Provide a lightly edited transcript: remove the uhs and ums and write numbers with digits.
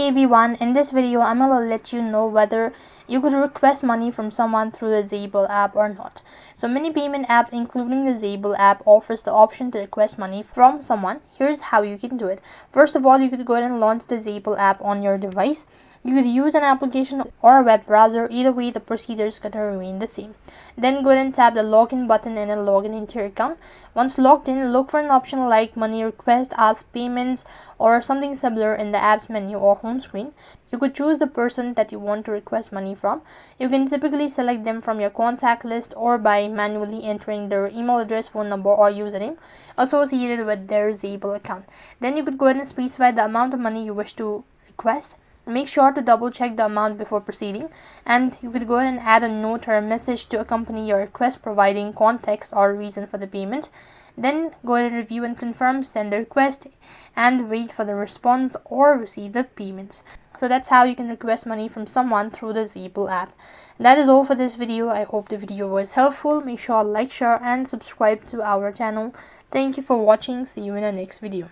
Hey everyone, in this video I'm gonna let you know whether you could request money from someone through the Zable app or not. So many payment apps including the Zable app offers the option to request money from someone. Here's how you can do it. First of all, you could go ahead and launch the Zable app on your device. You could use an application or a web browser. Either way, the procedure is going to remain the same. Then go ahead and tap the login button and then log in into your account. Once logged in, look for an option like money request, ask payments, or something similar in the app's menu or home screen. You could choose the person that you want to request money from. You can typically select them from your contact list or by manually entering their email address, phone number, or username associated with their Zable account. Then you could go ahead and specify the amount of money you wish to request. Make sure to double check the amount before proceeding, and you could go ahead and add a note or a message to accompany your request providing context or reason for the payment. Then go ahead and review and confirm, send the request, and wait for the response or receive the payment. So that's how you can request money from someone through the Zable app. That is all for this video. I hope the video was helpful. Make sure to like, share, and subscribe to our channel. Thank you for watching. See you in the next video.